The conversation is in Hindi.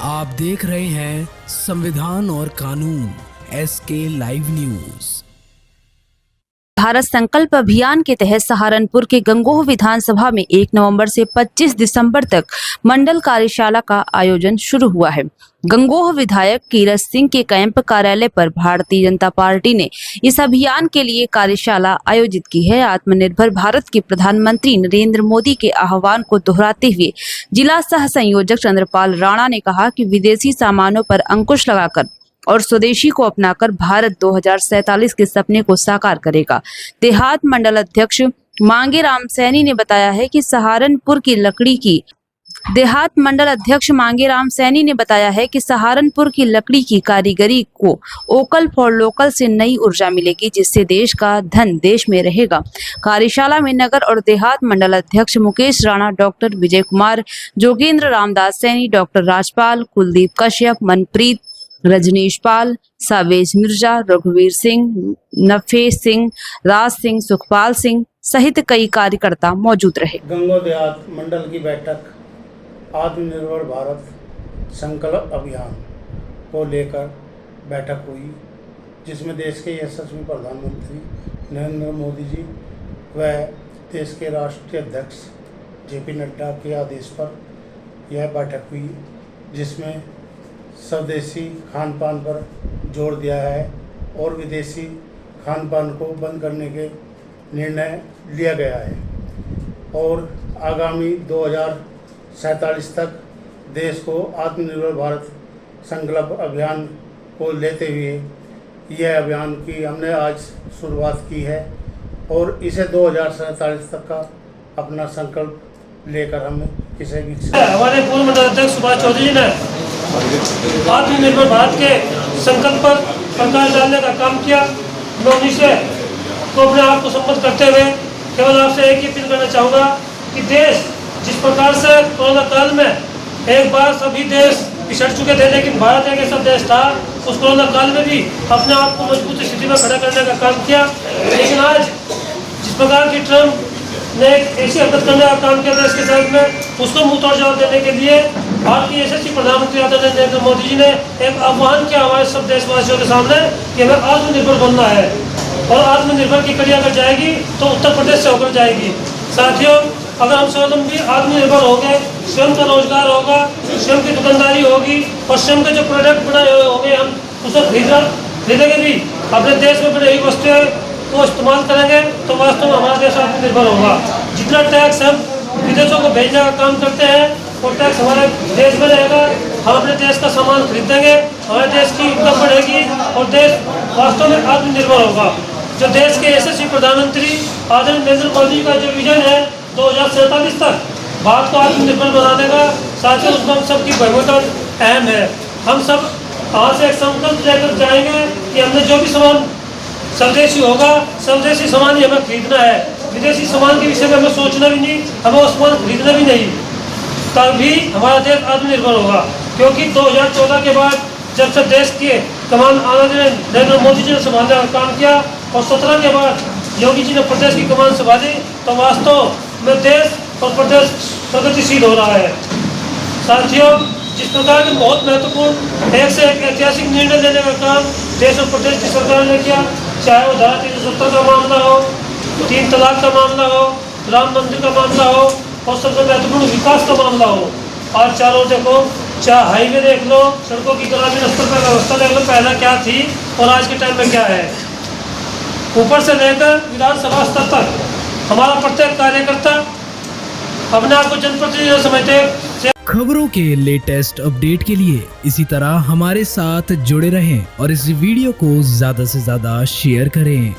आप देख रहे हैं संविधान और कानून SK लाइव न्यूज। भारत संकल्प अभियान के तहत सहारनपुर के गंगोह विधानसभा में 1 नवंबर से 25 दिसंबर तक मंडल कार्यशाला का आयोजन शुरू हुआ है। गंगोह विधायक कीरत सिंह के कैंप कार्यालय पर भारतीय जनता पार्टी ने इस अभियान के लिए कार्यशाला आयोजित की है। आत्मनिर्भर भारत के प्रधानमंत्री नरेंद्र मोदी के आह्वान को दोहराते हुए जिला सह संयोजक चंद्रपाल राणा ने कहा कि विदेशी सामानों पर अंकुश लगाकर और स्वदेशी को अपनाकर भारत 2047 के सपने को साकार करेगा। देहात मंडल अध्यक्ष मांगे राम सैनी ने बताया है कि सहारनपुर की लकड़ी की कारीगरी को वोकल फॉर लोकल से नई ऊर्जा मिलेगी, जिससे देश का धन देश में रहेगा। कार्यशाला में नगर और देहात मंडल अध्यक्ष मुकेश राणा, डॉक्टर विजय कुमार, जोगेंद्र रामदास सैनी, डॉक्टर राजपाल, कुलदीप कश्यप, मनप्रीत, रजनीश पाल, सावेज मिर्जा, रघुवीर सिंह, नफेस सिंह, राज सिंह, सुखपाल सिंह सहित कई कार्यकर्ता मौजूद रहे। गंगोह देहात मंडल की बैठक आत्मनिर्भर भारत संकल्प अभियान को लेकर बैठक हुई, जिसमें देश के यशस्वी प्रधानमंत्री नरेंद्र मोदी जी व देश के राष्ट्रीय अध्यक्ष JP नड्डा के आदेश पर यह बैठक हुई, जिसमें स्वदेशी खान पान पर जोर दिया है और विदेशी खान पान को बंद करने के निर्णय लिया गया है और आगामी 2047 तक देश को आत्मनिर्भर भारत संकल्प अभियान को लेते हुए यह अभियान की हमने आज शुरुआत की है और इसे 2047 तक का अपना संकल्प लेकर हम इसे भी हमारे पूर्व मंडल अध्यक्ष सुभाष चौधरी जी ने आत्मनिर्भर भारत के संकल्प पर प्रकाश डालने का काम किया। मैं उन्हीं से तो अपने आप को संबोधित करते हुए केवल आपसे एक ही अपील करना चाहूँगा कि देश जिस प्रकार से कोरोना काल में एक बार सभी देश पिछड़ चुके थे, लेकिन भारत एक ऐसा देश था उस कोरोना काल में भी अपने आप को मजबूत स्थिति में खड़ा करने का काम किया। लेकिन आज जिस प्रकार की ट्रम्प ने एक ऐसी हरकत करने का काम किया देश के साथ में, उसको मुंह तोड़ जवाब देने के लिए भारत के यशस्वी प्रधानमंत्री आदरणीय नरेंद्र मोदी जी ने एक आह्वान किया हमारे सब देशवासियों के सामने कि हमें आत्मनिर्भर बनना है और आत्मनिर्भर की कड़ी अगर जाएगी तो उत्तर प्रदेश से होकर जाएगी। साथियों, अगर हम स्वावलंबी आत्मनिर्भर होंगे, स्वयं का रोजगार होगा, स्वयं की दुकानदारी होगी और स्वयं के जो प्रोडक्ट बनाए हुए होंगे हम उसे खरीदेंगे भी, अपने देश में बनी हुई वस्तुएं को इस्तेमाल करेंगे तो वास्तव में हमारा देश आत्मनिर्भर होगा। जितना टैक्स हम विदेशों को भेजने का काम करते हैं और टैक्स हमारे देश में रहेगा, हम अपने देश का सामान खरीदेंगे, हमारे देश की इनकम बढ़ेगी और देश वास्तव में आत्मनिर्भर होगा। जो देश के यशस्वी प्रधानमंत्री आदरणीय नरेंद्र मोदी का जो विजन है 2047 तक भारत को आत्मनिर्भर बनाने का, साथ ही उसमें हम सबकी भूमिका अहम है। हम सब आज से एक संकल्प लेकर जाएंगे कि हमने जो भी सामान स्वदेशी होगा, स्वदेशी सामान ही हमें खरीदना है, विदेशी सामान के विषय में हमें सोचना भी नहीं, हमें वो सामान खरीदना भी नहीं, तभी हमारा देश आत्मनिर्भर होगा। क्योंकि 2014 के बाद जब से देश के कमान आदरणीय नरेंद्र मोदी जी ने संभालने का काम किया और 17 के बाद योगी जी ने प्रदेश की कमान संभाली, तो वास्तव में देश और प्रदेश प्रगतिशील हो रहा है। साथियों, जिस प्रकार के बहुत महत्वपूर्ण एक से एक ऐतिहासिक निर्णय लेने का काम देश और प्रदेश की सरकार ने किया, चाहे वो धारा 370 का मामला हो, 3 तलाक का मामला हो, राम मंदिर का मामला हो और सबसे महत्वपूर्ण विकास का मामला हो। आज चारों देखो, चाहे हाईवे देख लो, सड़कों की ग्रामीण स्तर पर व्यवस्था देख लो, पहले क्या थी और आज के टाइम में क्या है। ऊपर से लेकर विधानसभा स्तर तक हमारा प्रत्येक कार्यकर्ता अपने आप को जनप्रतिनिधि समझते हैं। खबरों के लेटेस्ट अपडेट के लिए इसी तरह हमारे साथ जुड़े रहें और इस वीडियो को ज्यादा से ज्यादा शेयर करें।